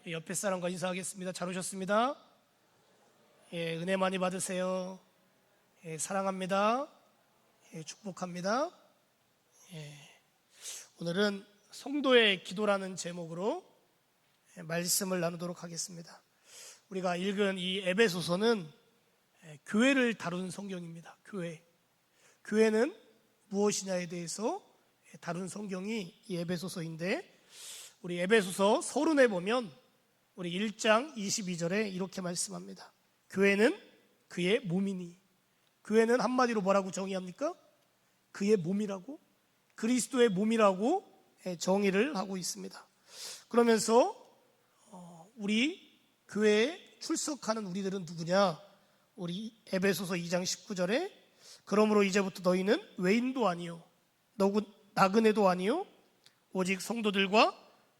옆에 사람과 인사하겠습니다. 잘 오셨습니다. 은혜 많이 받으세요. 사랑합니다. 축복합니다. 오늘은 성도의 기도라는 제목으로 말씀을 나누도록 하겠습니다. 우리가 읽은 이 에베소서는 교회를 다루는 성경입니다. 교회는 무엇이냐에 대해서 다룬 성경이 이 에베소서인데, 우리 에베소서 서론에 보면 우리 1장 22절에 이렇게 말씀합니다. 교회는 그의 몸이니. 교회는 한마디로 뭐라고 정의합니까? 그의 몸이라고, 그리스도의 몸이라고 정의를 하고 있습니다. 그러면서 우리 교회에 출석하는 우리들은 누구냐? 우리 에베소서 2장 19절에 그러므로 이제부터 너희는 외인도 아니요 나그네도 아니요 오직 성도들과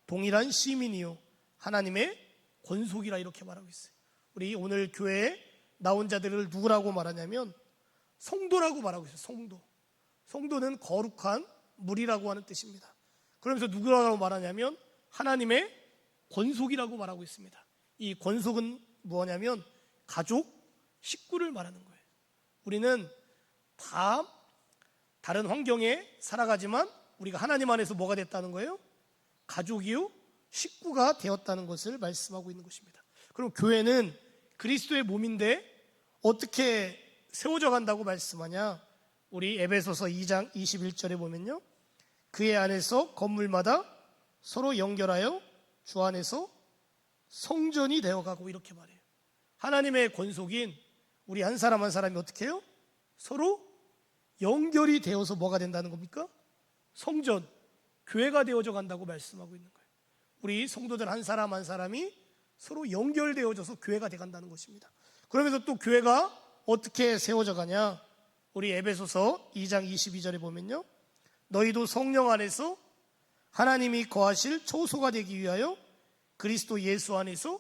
동일한 시민이요 하나님의 권속이라, 이렇게 말하고 있어요. 우리 오늘 교회에 나온 자들을 누구라고 말하냐면 성도라고 말하고 있어요. 성도는 거룩한 무리라고 하는 뜻입니다. 그러면서 누구라고 말하냐면 하나님의 권속이라고 말하고 있습니다. 이 권속은 뭐냐면 가족, 식구를 말하는 거예요. 우리는 다 다른 환경에 살아가지만 우리가 하나님 안에서 뭐가 됐다는 거예요? 가족이요, 식구가 되었다는 것을 말씀하고 있는 것입니다. 그럼 교회는 그리스도의 몸인데 어떻게 세워져 간다고 말씀하냐? 우리 에베소서 2장 21절에 보면요, 그의 안에서 건물마다 서로 연결하여 주 안에서 성전이 되어가고, 이렇게 말해요. 하나님의 권속인 우리 한 사람 한 사람이 어떻게 해요? 서로 연결이 되어서 뭐가 된다는 겁니까? 성전, 교회가 되어져 간다고 말씀하고 있는 거예요. 우리 성도들 한 사람 한 사람이 서로 연결되어져서 교회가 돼간다는 것입니다. 그러면서 또 교회가 어떻게 세워져 가냐? 우리 에베소서 2장 22절에 보면요, 너희도 성령 안에서 하나님이 거하실 초소가 되기 위하여 그리스도 예수 안에서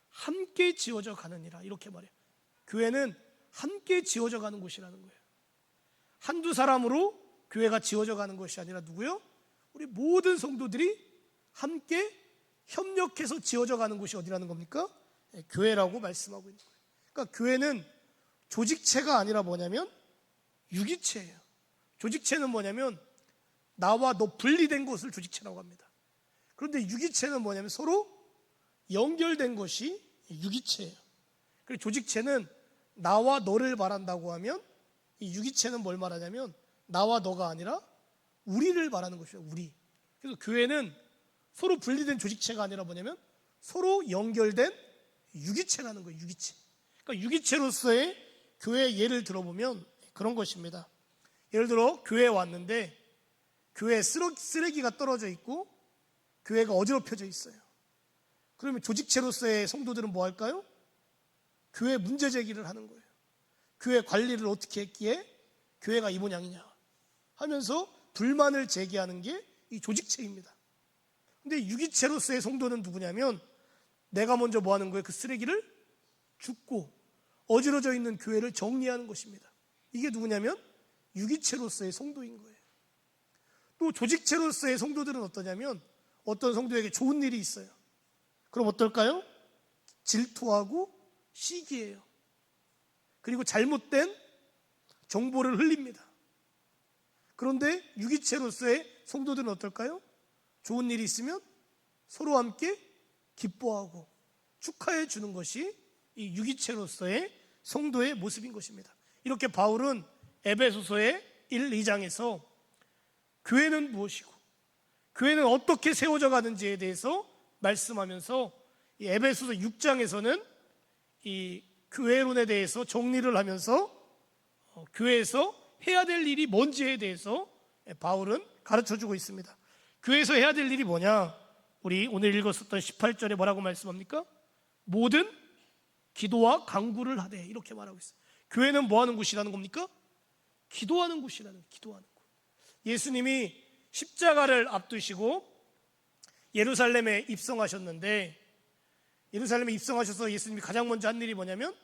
함께 지어져 가느니라, 이렇게 말해요. 교회는 함께 지어져 가는 곳이라는 거예요. 한두 사람으로 교회가 지어져 가는 것이 아니라 누구요? 우리 모든 성도들이 함께 협력해서 지어져 가는 곳이 어디라는 겁니까? 교회라고 말씀하고 있는 거예요. 그러니까 교회는 조직체가 아니라 뭐냐면 유기체예요. 조직체는 뭐냐면 나와 너 분리된 것을 조직체라고 합니다. 그런데 유기체는 뭐냐면 서로 연결된 것이 유기체예요. 그리고 조직체는 나와 너를 말한다고 하면, 이 유기체는 뭘 말하냐면 나와 너가 아니라 우리를 말하는 것이에요. 우리. 그래서 교회는 서로 분리된 조직체가 아니라 뭐냐면 서로 연결된 유기체라는 거예요. 유기체. 그러니까 유기체로서의 교회의 예를 들어보면 그런 것입니다. 예를 들어 교회에 왔는데 교회에 쓰레기가 떨어져 있고 교회가 어지럽혀져 있어요. 그러면 조직체로서의 성도들은 뭐 할까요? 교회 문제 제기를 하는 거예요. 교회 관리를 어떻게 했기에 교회가 이 모양이냐 하면서 불만을 제기하는 게 이 조직체입니다. 근데 유기체로서의 성도는 누구냐면 내가 먼저 뭐 하는 거예요? 그 쓰레기를 줍고 어지러져 있는 교회를 정리하는 것입니다. 이게 누구냐면 유기체로서의 성도인 거예요. 또 조직체로서의 성도들은 어떠냐면 어떤 성도에게 좋은 일이 있어요. 그럼 어떨까요? 질투하고 시기해요. 그리고 잘못된 정보를 흘립니다. 그런데 유기체로서의 성도들은 어떨까요? 좋은 일이 있으면 서로 함께 기뻐하고 축하해 주는 것이 이 유기체로서의 성도의 모습인 것입니다. 이렇게 바울은 에베소서의 1, 2장에서 교회는 무엇이고 교회는 어떻게 세워져 가는지에 대해서 말씀하면서 이 에베소서 6장에서는 이 교회론에 대해서 정리를 하면서 교회에서 해야 될 일이 뭔지에 대해서 바울은 가르쳐주고 있습니다. 교회에서 해야 될 일이 뭐냐? 우리 오늘 읽었었던 18절에 뭐라고 말씀합니까? 모든 기도와 간구를 하되, 이렇게 말하고 있어요. 교회는 뭐 하는 곳이라는 겁니까? 기도하는 곳이라는 거예요. 기도하는 곳. 예수님이 십자가를 앞두시고 예루살렘에 입성하셨는데, 예루살렘에 입성하셔서 예수님이 가장 먼저 한 일이 뭐냐면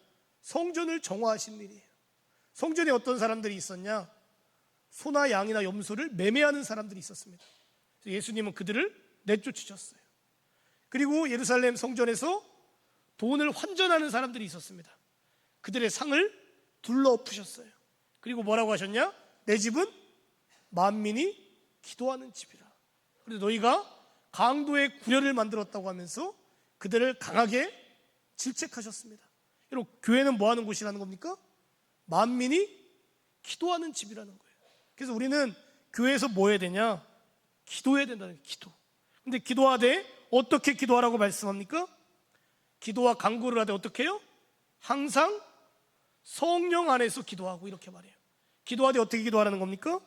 성전을 정화하신 일이에요. 성전에 어떤 사람들이 있었냐? 소나 양이나 염소를 매매하는 사람들이 있었습니다. 그래서 예수님은 그들을 내쫓으셨어요. 그리고 예루살렘 성전에서 돈을 환전하는 사람들이 있었습니다. 그들의 상을 둘러엎으셨어요. 그리고 뭐라고 하셨냐? 내 집은 만민이 기도하는 집이라. 그래서 너희가 강도의 구려를 만들었다고 하면서 그들을 강하게 질책하셨습니다. 여러분, 교회는 뭐 하는 곳이라는 겁니까? 만민이 기도하는 집이라는 거예요. 그래서 우리는 교회에서 뭐 해야 되냐? 기도해야 된다는 거예요. 기도. 근데 기도하되 어떻게 기도하라고 말씀합니까? 기도와 간구를 하되 어떻게 해요? 항상 성령 안에서 기도하고 이렇게 말해요. 기도하되 어떻게 기도하라는 겁니까?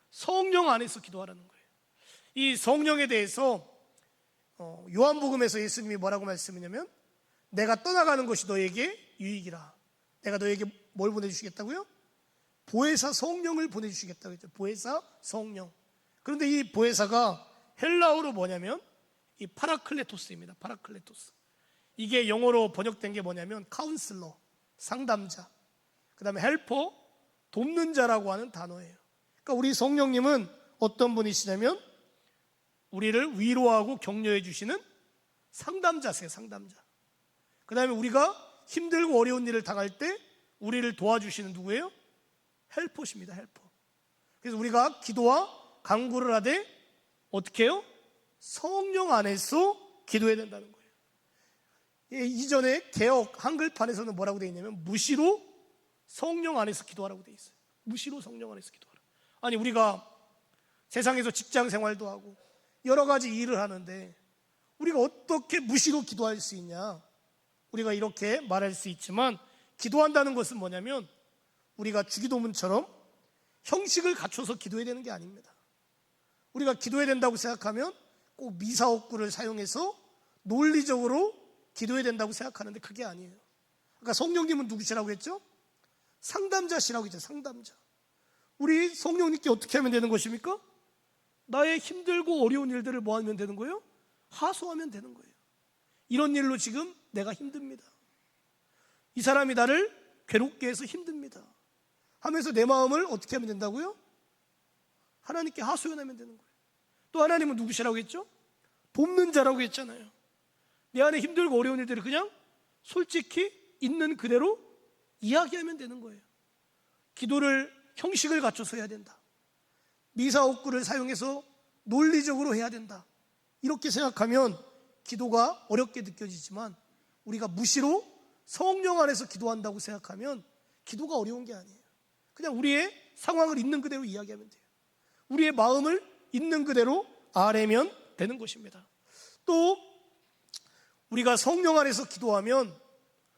성령 안에서 기도하라는 거예요. 이 성령에 대해서 요한복음에서 예수님이 뭐라고 말씀했냐면 내가 떠나가는 것이 너에게 유익이라. 내가 너에게 뭘 보내주시겠다고요? 보혜사 성령을 보내주시겠다고 했죠. 보혜사 성령. 그런데 이 보혜사가 헬라어로 뭐냐면 이 파라클레토스입니다. 파라클레토스. 이게 영어로 번역된 게 뭐냐면 카운슬러, 상담자, 그 다음에 헬퍼, 돕는 자라고 하는 단어예요. 그러니까 우리 성령님은 어떤 분이시냐면 우리를 위로하고 격려해 주시는 상담자세요. 상담자. 그 다음에 우리가 힘들고 어려운 일을 당할 때 우리를 도와주시는 누구예요? 헬퍼십니다. 헬퍼. 그래서 우리가 기도와 간구를 하되 어떻게 해요? 성령 안에서 기도해야 된다는 거예요. 이전에 개역 한글판에서는 뭐라고 되어 있냐면 무시로 성령 안에서 기도하라고 되어 있어요. 무시로 성령 안에서 기도하라. 아니 우리가 세상에서 직장 생활도 하고 여러 가지 일을 하는데 우리가 어떻게 무시로 기도할 수 있냐? 우리가 이렇게 말할 수 있지만 기도한다는 것은 뭐냐면 우리가 주기도문처럼 형식을 갖춰서 기도해야 되는 게 아닙니다. 우리가 기도해야 된다고 생각하면 꼭 미사옥구를 사용해서 논리적으로 기도해야 된다고 생각하는데 그게 아니에요. 그러니까 성령님은 누구시라고 했죠? 상담자시라고 했죠. 상담자. 우리 성령님께 어떻게 하면 되는 것입니까? 나의 힘들고 어려운 일들을 뭐 하면 되는 거예요? 하소하면 되는 거예요. 이런 일로 지금 내가 힘듭니다. 이 사람이 나를 괴롭게 해서 힘듭니다 하면서 내 마음을 어떻게 하면 된다고요? 하나님께 하소연하면 되는 거예요. 또 하나님은 누구시라고 했죠? 돕는 자라고 했잖아요. 내 안에 힘들고 어려운 일들을 그냥 솔직히 있는 그대로 이야기하면 되는 거예요. 기도를 형식을 갖춰서 해야 된다. 미사옥구를 사용해서 논리적으로 해야 된다. 이렇게 생각하면 기도가 어렵게 느껴지지만 우리가 무시로 성령 안에서 기도한다고 생각하면 기도가 어려운 게 아니에요. 그냥 우리의 상황을 있는 그대로 이야기하면 돼요. 우리의 마음을 있는 그대로 아뢰면 되는 것입니다. 또 우리가 성령 안에서 기도하면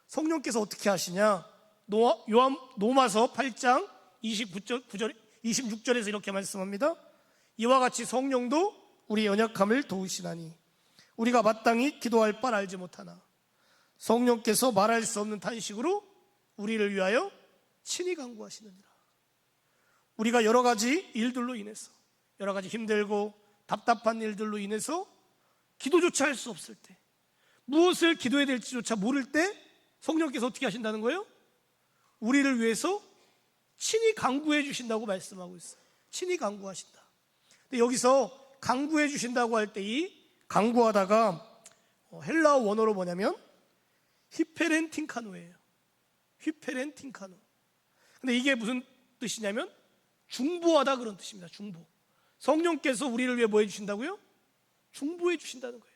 성령께서 어떻게 하시냐? 로마서 8장 26절에서 이렇게 말씀합니다. 이와 같이 성령도 우리 연약함을 도우시나니 우리가 마땅히 기도할 바를 알지 못하나 성령께서 말할 수 없는 탄식으로 우리를 위하여 친히 간구하시느니라. 우리가 여러 가지 일들로 인해서 여러 가지 힘들고 답답한 일들로 인해서 기도조차 할 수 없을 때 무엇을 기도해야 될지조차 모를 때 성령께서 어떻게 하신다는 거예요? 우리를 위해서 친히 간구해 주신다고 말씀하고 있어요. 친히 간구하신다. 근데 여기서 간구해 주신다고 할 때 이 간구하다가 헬라어 원어로 뭐냐면 히페렌틴카노예요. 히페렌틴카노. 근데 이게 무슨 뜻이냐면 중보하다 그런 뜻입니다. 중보. 성령께서 우리를 위해 뭐 해주신다고요? 중보해 주신다는 거예요.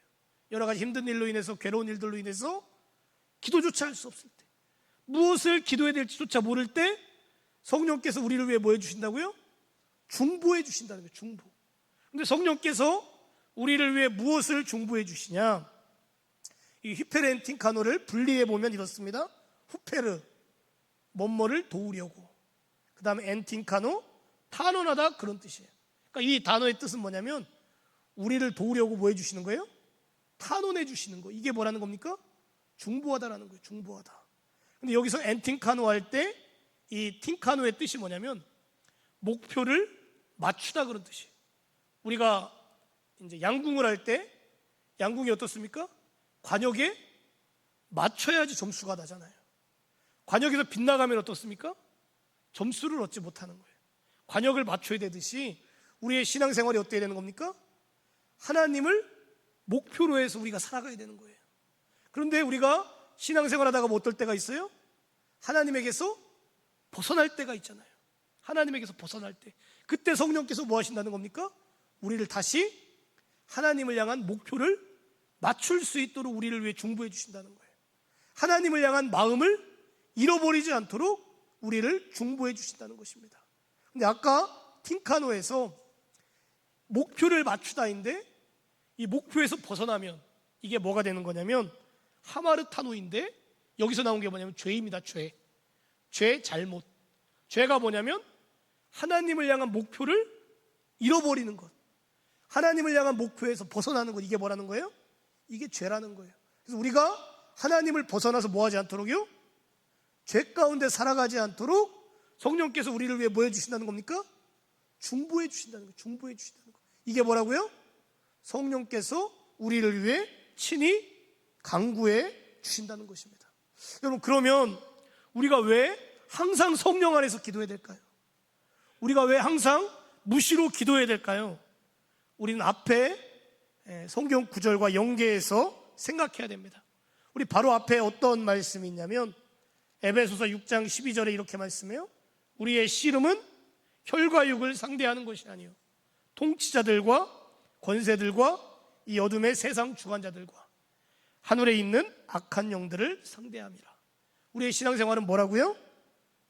여러 가지 힘든 일로 인해서 괴로운 일들로 인해서 기도조차 할 수 없을 때 무엇을 기도해야 될지조차 모를 때 성령께서 우리를 위해 뭐 해주신다고요? 중보해 주신다는 거예요. 중보. 근데 성령께서 우리를 위해 무엇을 중보해 주시냐? 이 히페렌틴카노를 분리해 보면 이렇습니다. 후페르, 뭐뭐를 도우려고. 그 다음에 엔틴카노, 탄원하다 그런 뜻이에요. 그러니까 이 단어의 뜻은 뭐냐면 우리를 도우려고 뭐 해주시는 거예요? 탄원해 주시는 거. 이게 뭐라는 겁니까? 중보하다라는 거예요. 중보하다. 근데 여기서 엔틴카노 할 때 이 틴카노의 뜻이 뭐냐면 목표를 맞추다 그런 뜻이에요. 우리가 이제 양궁을 할 때 양궁이 어떻습니까? 관역에 맞춰야지 점수가 나잖아요. 관역에서 빗나가면 어떻습니까? 점수를 얻지 못하는 거예요. 관역을 맞춰야 되듯이 우리의 신앙생활이 어때야 되는 겁니까? 하나님을 목표로 해서 우리가 살아가야 되는 거예요. 그런데 우리가 신앙생활 하다가 뭐 어떨 때가 있어요? 하나님에게서 벗어날 때가 있잖아요. 하나님에게서 벗어날 때, 그때 성령께서 뭐 하신다는 겁니까? 우리를 다시 하나님을 향한 목표를 맞출 수 있도록 우리를 위해 중보해 주신다는 거예요. 하나님을 향한 마음을 잃어버리지 않도록 우리를 중보해 주신다는 것입니다. 근데 아까 팀카노에서 목표를 맞추다인데, 이 목표에서 벗어나면 이게 뭐가 되는 거냐면 하마르타노인데, 여기서 나온 게 뭐냐면 죄입니다. 죄, 잘못. 죄가 뭐냐면 하나님을 향한 목표를 잃어버리는 것, 하나님을 향한 목표에서 벗어나는 것, 이게 뭐라는 거예요? 이게 죄라는 거예요. 그래서 우리가 하나님을 벗어나서 뭐 하지 않도록요? 죄 가운데 살아가지 않도록 성령께서 우리를 위해 뭐 해주신다는 겁니까? 중보해 주신다는 거예요. 중보해 주신다는 거예요. 이게 뭐라고요? 성령께서 우리를 위해 친히 강구해 주신다는 것입니다. 여러분, 그러면 우리가 왜 항상 성령 안에서 기도해야 될까요? 우리가 왜 항상 무시로 기도해야 될까요? 우리는 앞에 성경 구절과 연계해서 생각해야 됩니다. 우리 바로 앞에 어떤 말씀이 있냐면 에베소서 6장 12절에 이렇게 말씀해요. 우리의 씨름은 혈과 육을 상대하는 것이 아니요 통치자들과 권세들과 이 어둠의 세상 주관자들과 하늘에 있는 악한 영들을 상대함이라. 우리의 신앙생활은 뭐라고요?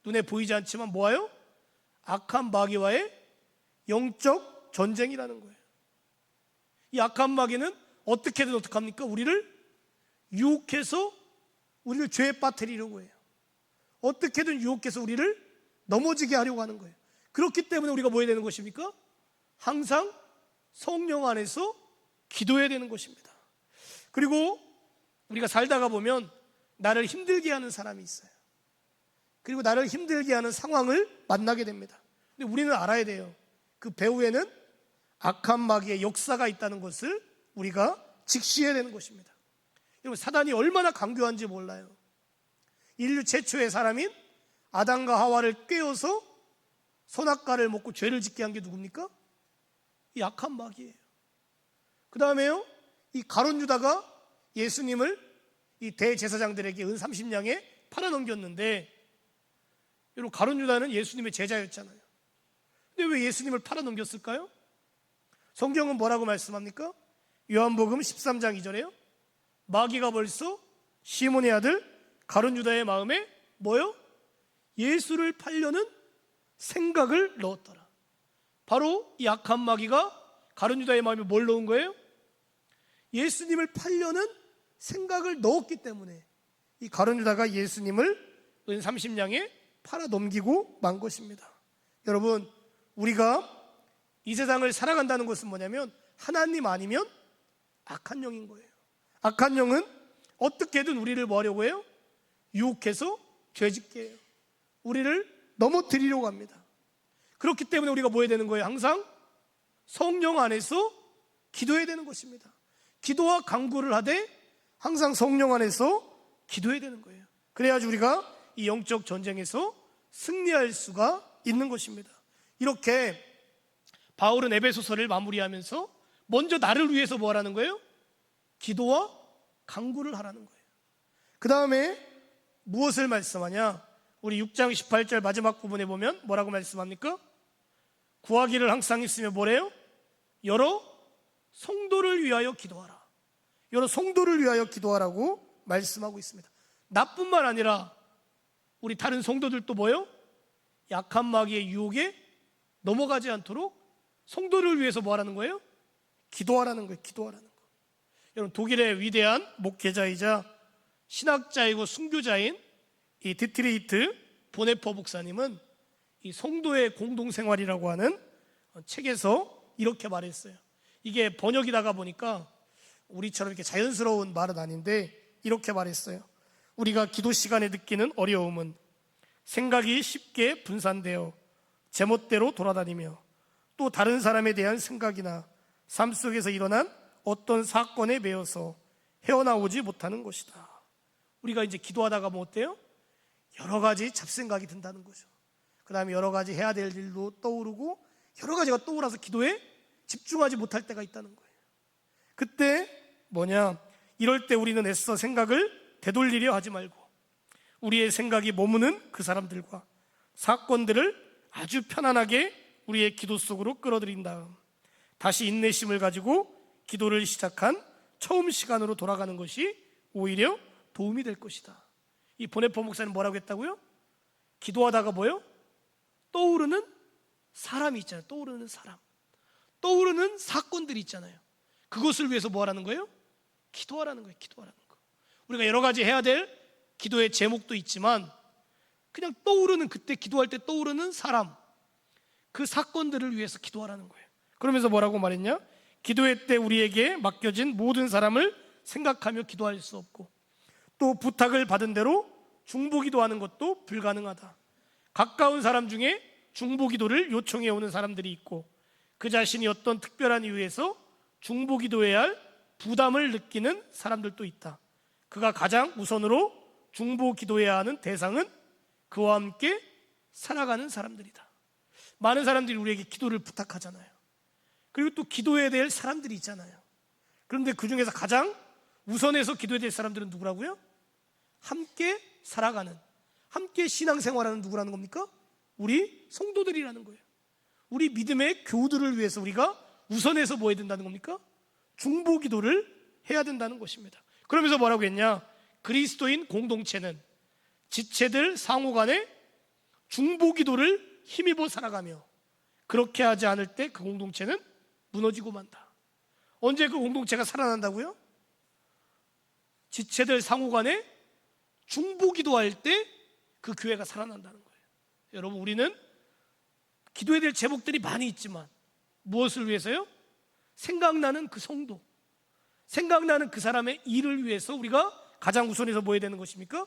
눈에 보이지 않지만 뭐예요? 악한 마귀와의 영적 전쟁이라는 거예요. 이 악한 마귀는 어떻게든 어떡합니까? 우리를 유혹해서 우리를 죄에 빠뜨리려고 해요. 어떻게든 유혹해서 우리를 넘어지게 하려고 하는 거예요. 그렇기 때문에 우리가 뭐 해야 되는 것입니까? 항상 성령 안에서 기도해야 되는 것입니다. 그리고 우리가 살다가 보면 나를 힘들게 하는 사람이 있어요. 그리고 나를 힘들게 하는 상황을 만나게 됩니다. 근데 우리는 알아야 돼요. 그 배후에는 악한 마귀의 역사가 있다는 것을 우리가 직시해야 되는 것입니다. 여러분, 사단이 얼마나 강교한지 몰라요. 인류 최초의 사람인 아담과 하와를 꿰어서 선악과를 먹고 죄를 짓게 한 게 누굽니까? 이 악한 마귀예요. 그 다음에요, 이 가룟 유다가 예수님을 이 대제사장들에게 은 30냥에 팔아넘겼는데, 여러분, 가룟 유다는 예수님의 제자였잖아요. 근데 왜 예수님을 팔아넘겼을까요? 성경은 뭐라고 말씀합니까? 요한복음 13장 2절에요. 마귀가 벌써 시몬의 아들 가룟 유다의 마음에 뭐요? 예수를 팔려는 생각을 넣었더라. 바로 이 악한 마귀가 가룟 유다의 마음에 뭘 넣은 거예요? 예수님을 팔려는 생각을 넣었기 때문에 이 가룟 유다가 예수님을 은 30냥에 팔아 넘기고 만 것입니다. 여러분, 우리가 이 세상을 살아간다는 것은 뭐냐면 하나님 아니면 악한 영인 거예요. 악한 영은 어떻게든 우리를 뭐 하려고 해요? 유혹해서 죄짓게 해요. 우리를 넘어뜨리려고 합니다. 그렇기 때문에 우리가 뭐 해야 되는 거예요? 항상 성령 안에서 기도해야 되는 것입니다. 기도와 간구를 하되 항상 성령 안에서 기도해야 되는 거예요. 그래야지 우리가 이 영적 전쟁에서 승리할 수가 있는 것입니다. 이렇게 바울은 에베소서를 마무리하면서 먼저 나를 위해서 뭐 하라는 거예요? 기도와 간구를 하라는 거예요. 그 다음에 무엇을 말씀하냐? 우리 6장 18절 마지막 부분에 보면 뭐라고 말씀합니까? 구하기를 항상 있으며 뭐래요? 여러 성도를 위하여 기도하라. 여러 성도를 위하여 기도하라고 말씀하고 있습니다. 나뿐만 아니라 우리 다른 성도들도 뭐요? 약한 마귀의 유혹에 넘어가지 않도록 성도를 위해서 뭐 하라는 거예요? 기도하라는 거예요. 기도하라는 거. 여러분, 독일의 위대한 목회자이자 신학자이고 순교자인 이 디트리히트 보네퍼 목사님은 이 성도의 공동생활이라고 하는 책에서 이렇게 말했어요. 이게 번역이다가 보니까 우리처럼 이렇게 자연스러운 말은 아닌데 이렇게 말했어요. 우리가 기도 시간에 느끼는 어려움은 생각이 쉽게 분산되어 제멋대로 돌아다니며 또 다른 사람에 대한 생각이나 삶 속에서 일어난 어떤 사건에 매여서 헤어나오지 못하는 것이다. 우리가 이제 기도하다가 뭐 어때요? 여러 가지 잡생각이 든다는 거죠. 그 다음에 여러 가지 해야 될 일도 떠오르고 여러 가지가 떠올라서 기도에 집중하지 못할 때가 있다는 거예요. 그때 뭐냐? 이럴 때 우리는 애써 생각을 되돌리려 하지 말고 우리의 생각이 머무는 그 사람들과 사건들을 아주 편안하게 우리의 기도 속으로 끌어들인 다음 다시 인내심을 가지고 기도를 시작한 처음 시간으로 돌아가는 것이 오히려 도움이 될 것이다. 이 보네포 목사는 뭐라고 했다고요? 기도하다가 뭐요? 떠오르는 사람이 있잖아요. 떠오르는 사람, 떠오르는 사건들이 있잖아요. 그것을 위해서 뭐 하라는 거예요? 기도하라는 거예요. 기도하라는 거. 우리가 여러 가지 해야 될 기도의 제목도 있지만 그냥 떠오르는, 그때 기도할 때 떠오르는 사람, 그 사건들을 위해서 기도하라는 거예요. 그러면서 뭐라고 말했냐? 기도회 때 우리에게 맡겨진 모든 사람을 생각하며 기도할 수 없고 또 부탁을 받은 대로 중보기도하는 것도 불가능하다. 가까운 사람 중에 중보기도를 요청해 오는 사람들이 있고 그 자신이 어떤 특별한 이유에서 중보기도해야 할 부담을 느끼는 사람들도 있다. 그가 가장 우선으로 중보기도해야 하는 대상은 그와 함께 살아가는 사람들이다. 많은 사람들이 우리에게 기도를 부탁하잖아요. 그리고 또 기도해야 될 사람들이 있잖아요. 그런데 그 중에서 가장 우선해서 기도해야 될 사람들은 누구라고요? 함께 살아가는, 함께 신앙생활하는 누구라는 겁니까? 우리 성도들이라는 거예요. 우리 믿음의 교우들을 위해서 우리가 우선해서 뭐 해야 된다는 겁니까? 중보기도를 해야 된다는 것입니다. 그러면서 뭐라고 했냐? 그리스도인 공동체는 지체들 상호간에 중보기도를 힘입어 살아가며 그렇게 하지 않을 때 그 공동체는 무너지고 만다. 언제 그 공동체가 살아난다고요? 지체들 상호간에 중보기도할 때 그 교회가 살아난다는 거예요. 여러분, 우리는 기도해야 될 제목들이 많이 있지만 무엇을 위해서요? 생각나는 그 성도, 생각나는 그 사람의 일을 위해서 우리가 가장 우선해서 뭐 해야 되는 것입니까?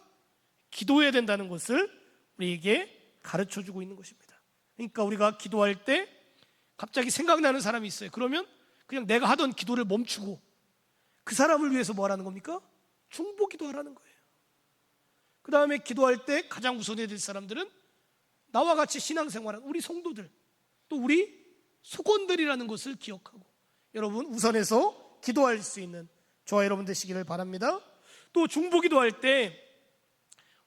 기도해야 된다는 것을 우리에게 가르쳐주고 있는 것입니다. 그러니까 우리가 기도할 때 갑자기 생각나는 사람이 있어요. 그러면 그냥 내가 하던 기도를 멈추고 그 사람을 위해서 뭐 하라는 겁니까? 중보기도하라는 거예요. 그 다음에 기도할 때 가장 우선해야 될 사람들은 나와 같이 신앙생활한 우리 성도들, 또 우리 속원들이라는 것을 기억하고 여러분 우선해서 기도할 수 있는 저와 여러분 되시기를 바랍니다. 또 중보기도할 때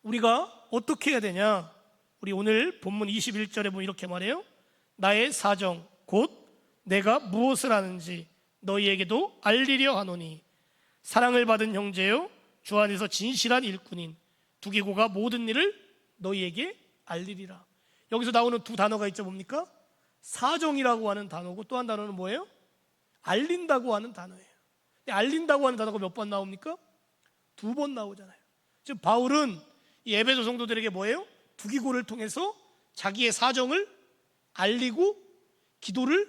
우리가 어떻게 해야 되냐? 우리 오늘 본문 21절에 보면 이렇게 말해요. 나의 사정 곧 내가 무엇을 하는지 너희에게도 알리려 하노니 사랑을 받은 형제요 주 안에서 진실한 일꾼인 두기고가 모든 일을 너희에게 알리리라. 여기서 나오는 두 단어가 있죠. 뭡니까? 사정이라고 하는 단어고 또 한 단어는 뭐예요? 알린다고 하는 단어예요. 알린다고 하는 단어가 몇 번 나옵니까? 2번 나오잖아요. 지금 바울은 이 에베소 성도들에게 뭐예요? 두기고를 통해서 자기의 사정을 알리고 기도를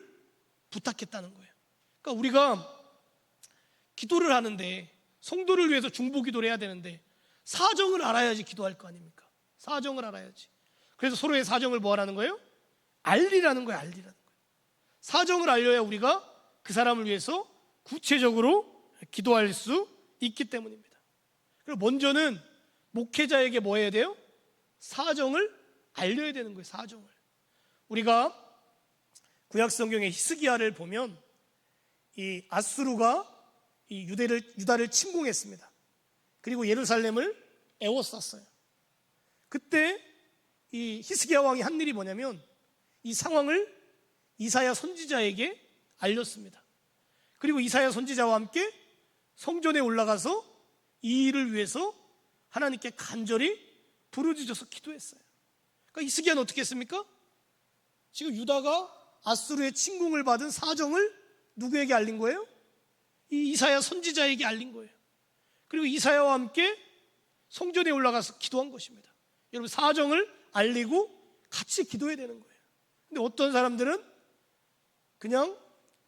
부탁했다는 거예요. 그러니까 우리가 기도를 하는데 성도를 위해서 중보기도를 해야 되는데 사정을 알아야지 기도할 거 아닙니까? 사정을 알아야지. 그래서 서로의 사정을 뭐 하라는 거예요? 알리라는 거예요. 알리라는 거예요. 사정을 알려야 우리가 그 사람을 위해서 구체적으로 기도할 수 있기 때문입니다. 그리고 먼저는 목회자에게 뭐 해야 돼요? 사정을 알려야 되는 거예요. 사정을. 우리가 구약성경의 히스기야를 보면 이 아수르가 이 유다를 침공했습니다. 그리고 예루살렘을 에워쌌어요. 그때 이 히스기야 왕이 한 일이 뭐냐면 이 상황을 이사야 선지자에게 알렸습니다. 그리고 이사야 선지자와 함께 성전에 올라가서 이 일을 위해서 하나님께 간절히 부르짖어서 기도했어요. 그러니까 히스기야는 어떻게 했습니까? 지금 유다가 아수르의 침공을 받은 사정을 누구에게 알린 거예요? 이 이사야 선지자에게 알린 거예요. 그리고 이사야와 함께 성전에 올라가서 기도한 것입니다. 여러분, 사정을 알리고 같이 기도해야 되는 거예요. 근데 어떤 사람들은 그냥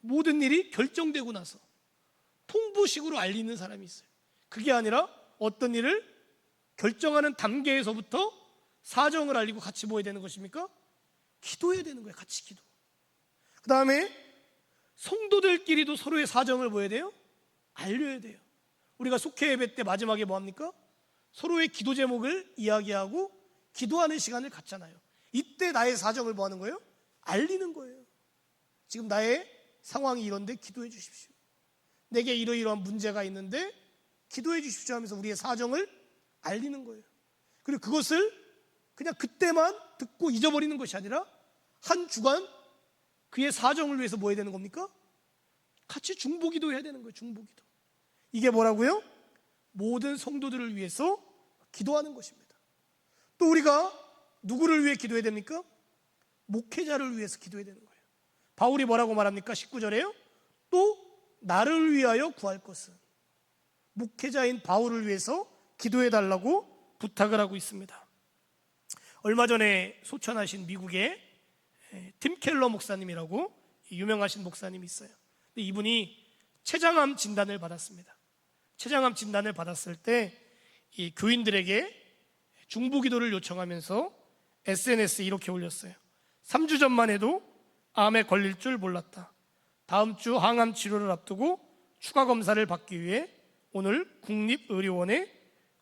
모든 일이 결정되고 나서 통보식으로 알리는 사람이 있어요. 그게 아니라 어떤 일을 결정하는 단계에서부터 사정을 알리고 같이 뭐 해야 되는 것입니까? 기도해야 되는 거예요. 같이 기도. 그 다음에 성도들끼리도 서로의 사정을 뭐 해야 돼요? 알려야 돼요. 우리가 속회 예배 때 마지막에 뭐 합니까? 서로의 기도 제목을 이야기하고 기도하는 시간을 갖잖아요. 이때 나의 사정을 뭐 하는 거예요? 알리는 거예요. 지금 나의 상황이 이런데 기도해 주십시오. 내게 이러이러한 문제가 있는데 기도해 주십시오 하면서 우리의 사정을 알리는 거예요. 그리고 그것을 그냥 그때만 듣고 잊어버리는 것이 아니라 한 주간 그의 사정을 위해서 뭐 해야 되는 겁니까? 같이 중보기도 해야 되는 거예요. 중보기도. 이게 뭐라고요? 모든 성도들을 위해서 기도하는 것입니다. 또 우리가 누구를 위해 기도해야 됩니까? 목회자를 위해서 기도해야 되는 거예요. 바울이 뭐라고 말합니까? 19절에요. 또 나를 위하여 구할 것은, 목회자인 바울을 위해서 기도해 달라고 부탁을 하고 있습니다. 얼마 전에 소천하신 미국의 팀 켈러 목사님이라고 유명하신 목사님이 있어요. 근데 이분이 췌장암 진단을 받았습니다. 췌장암 진단을 받았을 때 이 교인들에게 중보기도를 요청하면서 SNS에 이렇게 올렸어요. 3주 전만 해도 암에 걸릴 줄 몰랐다. 다음 주 항암 치료를 앞두고 추가 검사를 받기 위해 오늘 국립의료원의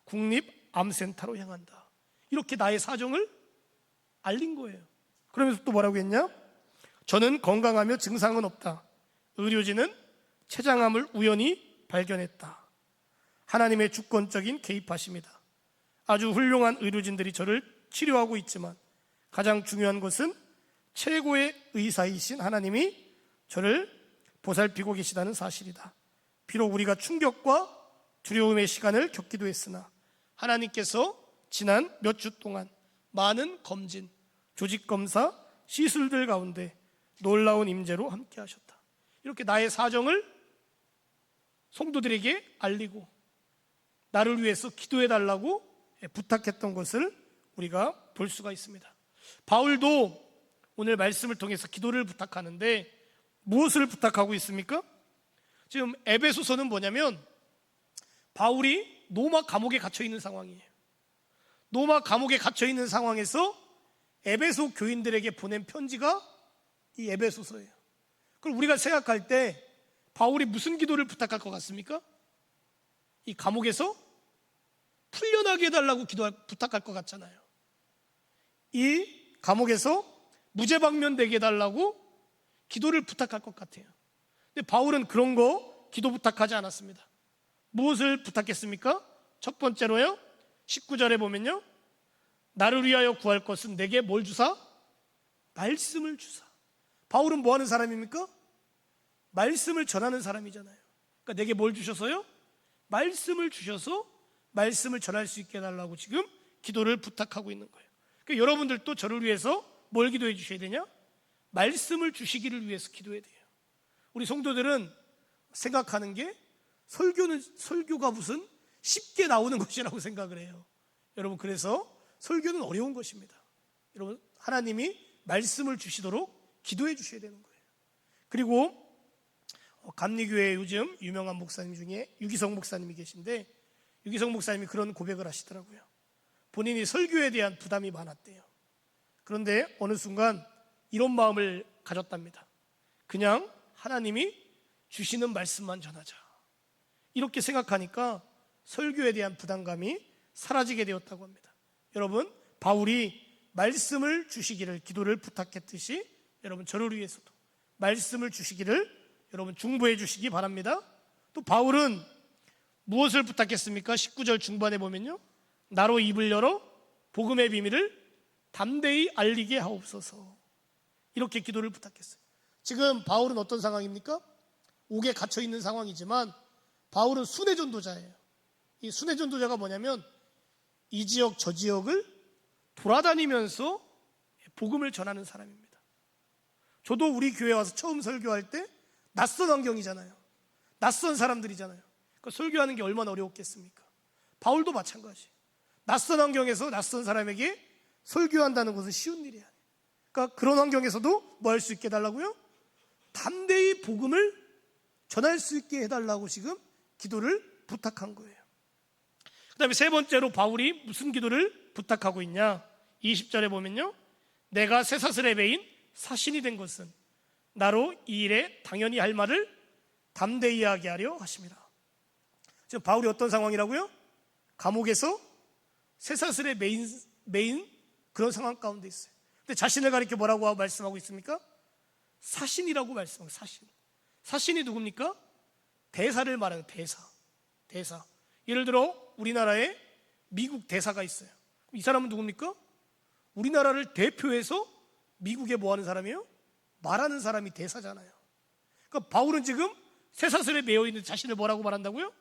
국립암센터로 향한다. 이렇게 나의 사정을 알린 거예요. 그러면서 또 뭐라고 했냐? 저는 건강하며 증상은 없다. 의료진은 췌장암을 우연히 발견했다. 하나님의 주권적인 개입하심이다. 아주 훌륭한 의료진들이 저를 치료하고 있지만 가장 중요한 것은 최고의 의사이신 하나님이 저를 보살피고 계시다는 사실이다. 비록 우리가 충격과 두려움의 시간을 겪기도 했으나 하나님께서 지난 몇 주 동안 많은 검진, 조직검사, 시술들 가운데 놀라운 임재로 함께 하셨다. 이렇게 나의 사정을 성도들에게 알리고 나를 위해서 기도해 달라고 부탁했던 것을 우리가 볼 수가 있습니다. 바울도 오늘 말씀을 통해서 기도를 부탁하는데 무엇을 부탁하고 있습니까? 지금 에베소서는 뭐냐면 바울이 로마 감옥에 갇혀 있는 상황이에요. 로마 감옥에 갇혀 있는 상황에서 에베소 교인들에게 보낸 편지가 이 에베소서예요. 그럼 우리가 생각할 때 바울이 무슨 기도를 부탁할 것 같습니까? 이 감옥에서 풀려나게 해달라고 부탁할 것 같잖아요. 이 감옥에서 무죄방면되게 해달라고 기도를 부탁할 것 같아요. 근데 바울은 그런 거 기도 부탁하지 않았습니다. 무엇을 부탁했습니까? 첫 번째로요, 19절에 보면요, 나를 위하여 구할 것은 내게 뭘 주사? 말씀을 주사. 바울은 뭐 하는 사람입니까? 말씀을 전하는 사람이잖아요. 그러니까 내게 뭘 주셔서요? 말씀을 주셔서 말씀을 전할 수 있게 해달라고 지금 기도를 부탁하고 있는 거예요. 그러니까 여러분들도 저를 위해서 뭘 기도해 주셔야 되냐? 말씀을 주시기를 위해서 기도해야 돼요. 우리 성도들은 생각하는 게 설교가 무슨 쉽게 나오는 것이라고 생각을 해요. 여러분, 그래서 설교는 어려운 것입니다. 여러분, 하나님이 말씀을 주시도록 기도해 주셔야 되는 거예요. 그리고 감리교회 요즘 유명한 목사님 중에 유기성 목사님이 계신데, 유기성 목사님이 그런 고백을 하시더라고요. 본인이 설교에 대한 부담이 많았대요. 그런데 어느 순간 이런 마음을 가졌답니다. 그냥 하나님이 주시는 말씀만 전하자. 이렇게 생각하니까 설교에 대한 부담감이 사라지게 되었다고 합니다. 여러분, 바울이 말씀을 주시기를 기도를 부탁했듯이 여러분, 저를 위해서도 말씀을 주시기를 여러분 중보해 주시기 바랍니다. 또 바울은 무엇을 부탁했습니까? 19절 중반에 보면요, 나로 입을 열어 복음의 비밀을 담대히 알리게 하옵소서. 이렇게 기도를 부탁했어요. 지금 바울은 어떤 상황입니까? 옥에 갇혀 있는 상황이지만 바울은 순회 전도자예요. 이 순회 전도자가 뭐냐면 이 지역 저 지역을 돌아다니면서 복음을 전하는 사람입니다. 저도 우리 교회 와서 처음 설교할 때 낯선 환경이잖아요. 낯선 사람들이잖아요. 그러니까 설교하는 게 얼마나 어려웠겠습니까? 바울도 마찬가지. 낯선 환경에서 낯선 사람에게 설교한다는 것은 쉬운 일이 아니에요. 그러니까 그런 환경에서도 뭐 할 수 있게 해달라고요? 담대히 복음을 전할 수 있게 해달라고 지금 기도를 부탁한 거예요. 그 다음에 세 번째로 바울이 무슨 기도를 부탁하고 있냐? 20절에 보면요, 내가 쇠사슬에 매인 사신이 된 것은 나로 이 일에 당연히 할 말을 담대히 하게 하려 하심이라. 지금 바울이 어떤 상황이라고요? 감옥에서 쇠사슬에 매인 그런 상황 가운데 있어요. 근데 자신을 가리켜 뭐라고 말씀하고 있습니까? 사신이라고 말씀하고. 사신이 누굽니까? 대사를 말하는 대사. 예를 들어 우리나라에 미국 대사가 있어요. 이 사람은 누굽니까? 우리나라를 대표해서 미국에 뭐 하는 사람이에요? 말하는 사람이 대사잖아요. 그러니까 바울은 지금 쇠사슬에 매여 있는 자신을 뭐라고 말한다고요?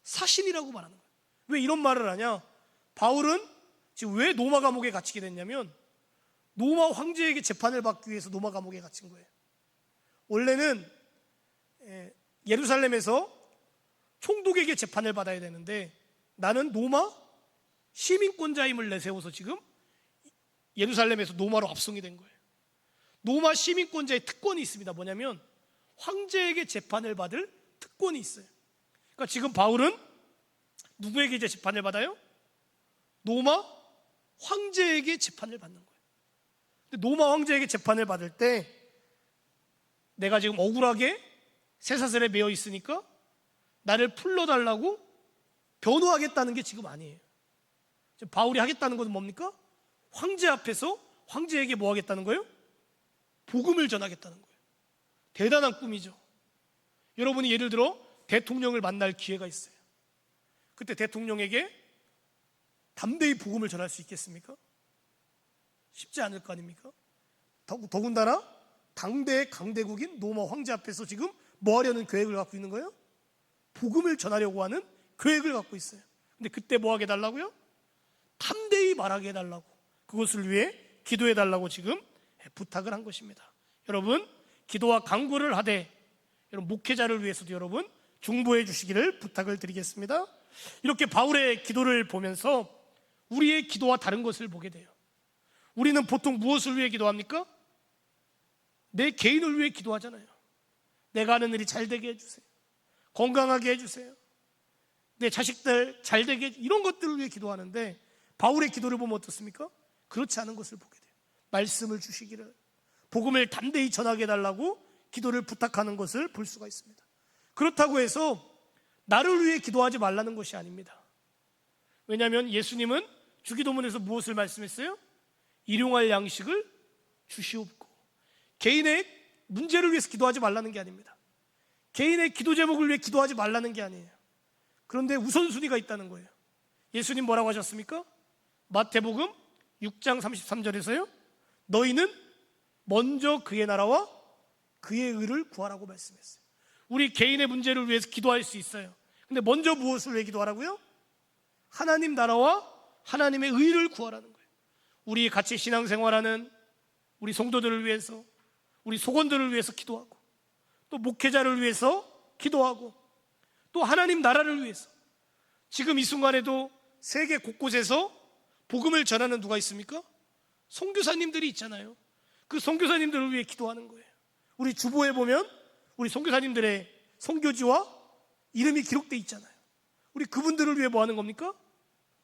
사신이라고 말하는 거예요. 왜 이런 말을 하냐? 바울은 지금 왜 로마 감옥에 갇히게 됐냐면 로마 황제에게 재판을 받기 위해서 로마 감옥에 갇힌 거예요. 원래는 예루살렘에서 총독에게 재판을 받아야 되는데 나는 로마 시민권자임을 내세워서 지금 예루살렘에서 로마로 압송이 된 거예요. 로마 시민권자의 특권이 있습니다. 뭐냐면 황제에게 재판을 받을 특권이 있어요. 그러니까 지금 바울은 누구에게 이제 재판을 받아요? 로마 황제에게 재판을 받는 거예요. 근데 로마 황제에게 재판을 받을 때 내가 지금 억울하게 쇠사슬에 매여 있으니까 나를 풀러달라고 변호하겠다는 게 지금 아니에요. 지금 바울이 하겠다는 것은 뭡니까? 황제 앞에서 황제에게 뭐 하겠다는 거예요? 복음을 전하겠다는 거예요. 대단한 꿈이죠. 여러분이 예를 들어 대통령을 만날 기회가 있어요. 그때 대통령에게 담대히 복음을 전할 수 있겠습니까? 쉽지 않을 거 아닙니까? 더군다나 당대의 강대국인 로마 황제 앞에서 지금 뭐 하려는 계획을 갖고 있는 거예요? 복음을 전하려고 하는 계획을 갖고 있어요. 근데 그때 뭐 하게 해달라고요? 담대히 말하게 해달라고, 그것을 위해 기도해 달라고 지금 부탁을 한 것입니다. 여러분, 기도와 간구를 하되 여러분 목회자를 위해서도 여러분 중보해 주시기를 부탁을 드리겠습니다. 이렇게 바울의 기도를 보면서 우리의 기도와 다른 것을 보게 돼요. 우리는 보통 무엇을 위해 기도합니까? 내 개인을 위해 기도하잖아요. 내가 하는 일이 잘 되게 해주세요. 건강하게 해주세요. 내 자식들 잘 되게, 이런 것들을 위해 기도하는데 바울의 기도를 보면 어떻습니까? 그렇지 않은 것을 보게 돼요. 말씀을 주시기를, 복음을 담대히 전하게 해달라고 기도를 부탁하는 것을 볼 수가 있습니다. 그렇다고 해서 나를 위해 기도하지 말라는 것이 아닙니다. 왜냐하면 예수님은 주기도문에서 무엇을 말씀했어요? 일용할 양식을 주시옵고. 개인의 문제를 위해서 기도하지 말라는 게 아닙니다. 개인의 기도 제목을 위해 기도하지 말라는 게 아니에요. 그런데 우선순위가 있다는 거예요. 예수님 뭐라고 하셨습니까? 마태복음 6장 33절에서요 너희는 먼저 그의 나라와 그의 의를 구하라고 말씀했어요. 우리 개인의 문제를 위해서 기도할 수 있어요. 근데 먼저 무엇을 위해 기도하라고요? 하나님 나라와 하나님의 의를 구하라는 거예요. 우리 같이 신앙생활하는 우리 성도들을 위해서, 우리 속원들을 위해서 기도하고, 또 목회자를 위해서 기도하고, 또 하나님 나라를 위해서. 지금 이 순간에도 세계 곳곳에서 복음을 전하는 누가 있습니까? 선교사님들이 있잖아요. 그 선교사님들을 위해 기도하는 거예요. 우리 주보에 보면 우리 선교사님들의 선교지와 이름이 기록되어 있잖아요. 우리 그분들을 위해 뭐 하는 겁니까?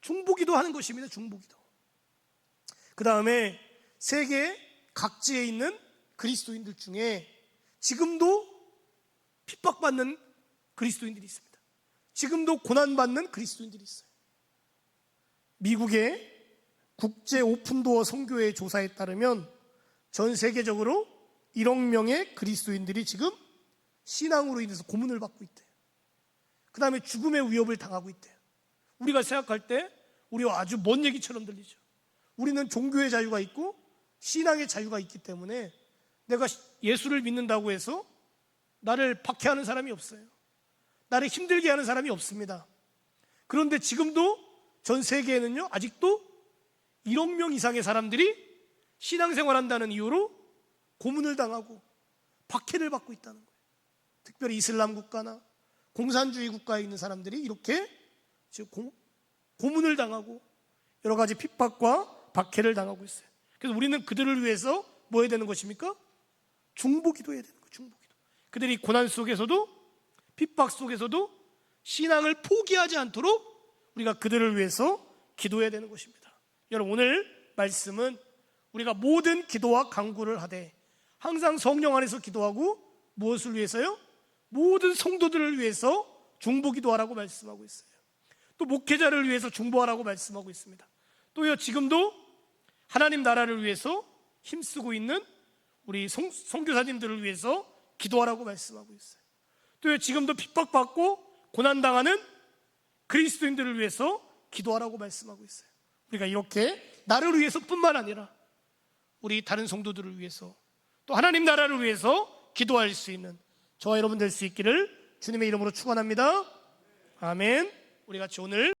중보기도 하는 것입니다. 중보기도. 그 다음에 세계 각지에 있는 그리스도인들 중에 지금도 핍박받는 그리스도인들이 있습니다. 지금도 고난받는 그리스도인들이 있어요. 미국의 국제 오픈도어 선교회 조사에 따르면 전 세계적으로 1억 명의 그리스도인들이 지금 신앙으로 인해서 고문을 받고 있대요. 그 다음에 죽음의 위협을 당하고 있대요. 우리가 생각할 때 우리와 아주 먼 얘기처럼 들리죠. 우리는 종교의 자유가 있고 신앙의 자유가 있기 때문에 내가 예수를 믿는다고 해서 나를 박해하는 사람이 없어요. 나를 힘들게 하는 사람이 없습니다. 그런데 지금도 전 세계에는요 아직도 1억 명 이상의 사람들이 신앙생활한다는 이유로 고문을 당하고 박해를 받고 있다는 거예요. 특별히 이슬람 국가나 공산주의 국가에 있는 사람들이 이렇게 지금 고문을 당하고 여러 가지 핍박과 박해를 당하고 있어요. 그래서 우리는 그들을 위해서 뭐 해야 되는 것입니까? 중보기도해야 되는 거예요. 중보기도. 그들이 고난 속에서도 핍박 속에서도 신앙을 포기하지 않도록 우리가 그들을 위해서 기도해야 되는 것입니다. 여러분, 오늘 말씀은 우리가 모든 기도와 간구를 하되 항상 성령 안에서 기도하고 무엇을 위해서요? 모든 성도들을 위해서 중보기도하라고 말씀하고 있어요. 또 목회자를 위해서 중보하라고 말씀하고 있습니다. 또요, 지금도 하나님 나라를 위해서 힘쓰고 있는 우리 선교사님들을 위해서 기도하라고 말씀하고 있어요. 또 지금도 핍박받고 고난당하는 그리스도인들을 위해서 기도하라고 말씀하고 있어요. 우리가 이렇게 나를 위해서뿐만 아니라 우리 다른 성도들을 위해서 또 하나님 나라를 위해서 기도할 수 있는 저와 여러분 될 수 있기를 주님의 이름으로 축원합니다. 아멘. 우리 같이 오늘